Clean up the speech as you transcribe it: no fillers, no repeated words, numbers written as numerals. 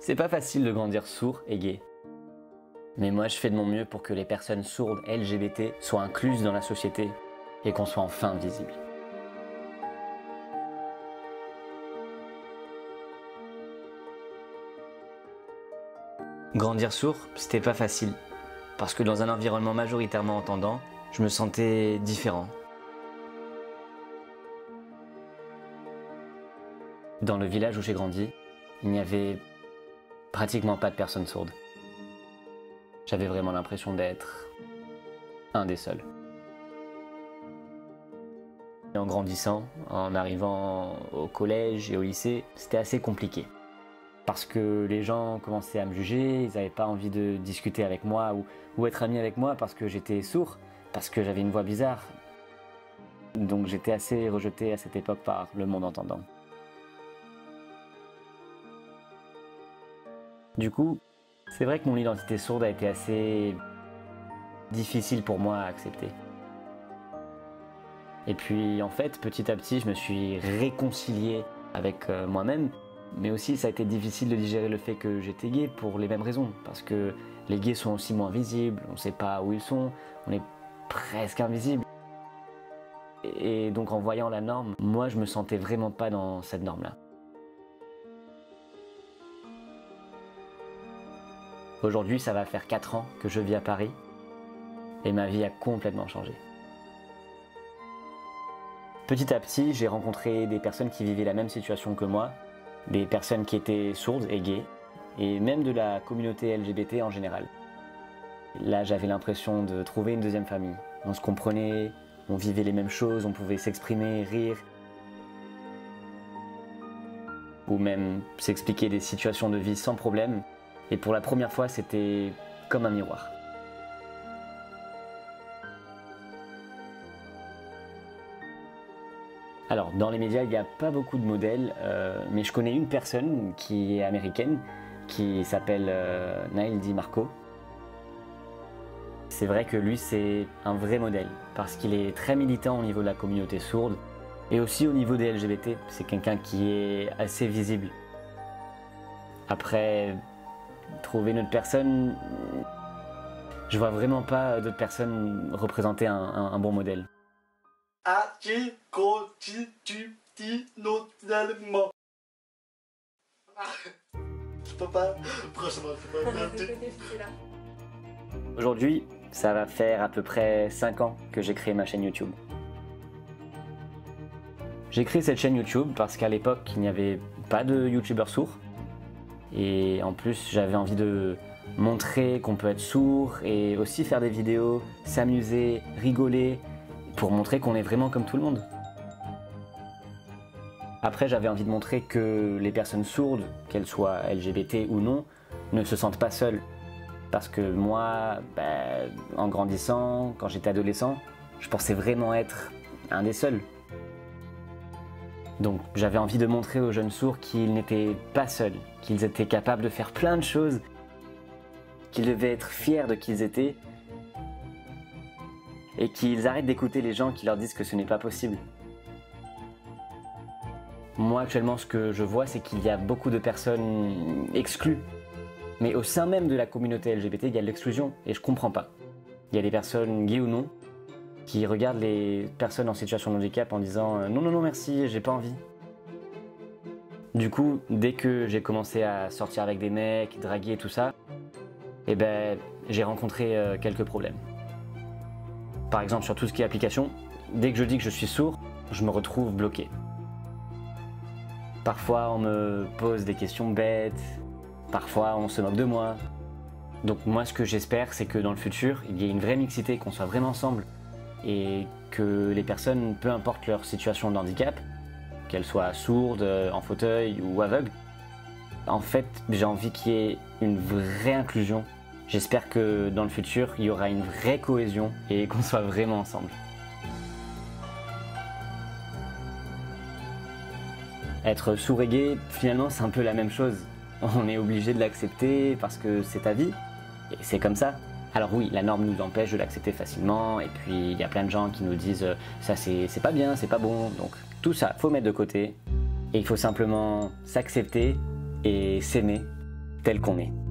C'est pas facile de grandir sourd et gay. Mais moi je fais de mon mieux pour que les personnes sourdes LGBT soient incluses dans la société et qu'on soit enfin visible. Grandir sourd, c'était pas facile. Parce que dans un environnement majoritairement entendant, je me sentais différent. Dans le village où j'ai grandi, il n'y avait pratiquement pas de personnes sourdes. J'avais vraiment l'impression d'être un des seuls. Et en grandissant, en arrivant au collège et au lycée, c'était assez compliqué. Parce que les gens commençaient à me juger, ils n'avaient pas envie de discuter avec moi ou être amis avec moi parce que j'étais sourd, parce que j'avais une voix bizarre. Donc j'étais assez rejeté à cette époque par le monde entendant. Du coup, c'est vrai que mon identité sourde a été assez difficile pour moi à accepter. Et puis en fait, petit à petit, je me suis réconcilié avec moi-même, mais aussi ça a été difficile de digérer le fait que j'étais gay pour les mêmes raisons, parce que les gays sont aussi moins visibles, on ne sait pas où ils sont, on est presque invisible. Et donc en voyant la norme, moi je me sentais vraiment pas dans cette norme-là. Aujourd'hui, ça va faire 4 ans que je vis à Paris et ma vie a complètement changé. Petit à petit, j'ai rencontré des personnes qui vivaient la même situation que moi, des personnes qui étaient sourdes et gays, et même de la communauté LGBT en général. Là, j'avais l'impression de trouver une deuxième famille. On se comprenait, on vivait les mêmes choses, on pouvait s'exprimer, rire, ou même s'expliquer des situations de vie sans problème. Et pour la première fois, c'était comme un miroir. Alors, dans les médias, il n'y a pas beaucoup de modèles, mais je connais une personne qui est américaine, qui s'appelle Nail DiMarco. C'est vrai que lui, c'est un vrai modèle, parce qu'il est très militant au niveau de la communauté sourde, et aussi au niveau des LGBT. C'est quelqu'un qui est assez visible. Après, trouver une autre personne, je vois vraiment pas d'autres personnes représenter un bon modèle. Je peux pas, franchement, je peux pas. Aujourd'hui, ça va faire à peu près 5 ans que j'ai créé ma chaîne YouTube. J'ai créé cette chaîne YouTube parce qu'à l'époque, il n'y avait pas de youtubeurs sourds. Et en plus, j'avais envie de montrer qu'on peut être sourd et aussi faire des vidéos, s'amuser, rigoler, pour montrer qu'on est vraiment comme tout le monde. Après, j'avais envie de montrer que les personnes sourdes, qu'elles soient LGBT ou non, ne se sentent pas seules. Parce que moi, en grandissant, quand j'étais adolescent, je pensais vraiment être un des seuls. Donc j'avais envie de montrer aux jeunes sourds qu'ils n'étaient pas seuls, qu'ils étaient capables de faire plein de choses, qu'ils devaient être fiers de qui ils étaient et qu'ils arrêtent d'écouter les gens qui leur disent que ce n'est pas possible. Moi actuellement, ce que je vois, c'est qu'il y a beaucoup de personnes exclues. Mais au sein même de la communauté LGBT, il y a de l'exclusion et je comprends pas. Il y a des personnes gays ou non qui regardent les personnes en situation de handicap en disant non, non, non, merci, j'ai pas envie. Du coup, dès que j'ai commencé à sortir avec des mecs, draguer tout ça, j'ai rencontré quelques problèmes. Par exemple, sur tout ce qui est application, dès que je dis que je suis sourd, je me retrouve bloqué. Parfois, on me pose des questions bêtes, parfois, on se moque de moi. Donc moi, ce que j'espère, c'est que dans le futur, il y ait une vraie mixité, qu'on soit vraiment ensemble, et que les personnes, peu importe leur situation de handicap, qu'elles soient sourdes, en fauteuil ou aveugles, en fait, j'ai envie qu'il y ait une vraie inclusion. J'espère que dans le futur, il y aura une vraie cohésion et qu'on soit vraiment ensemble. Être sourd et gay, finalement, c'est un peu la même chose. On est obligé de l'accepter parce que c'est ta vie, et c'est comme ça. Alors oui, la norme nous empêche de l'accepter facilement, et puis il y a plein de gens qui nous disent ça c'est pas bien, c'est pas bon, donc tout ça, faut mettre de côté, et il faut simplement s'accepter et s'aimer tel qu'on est.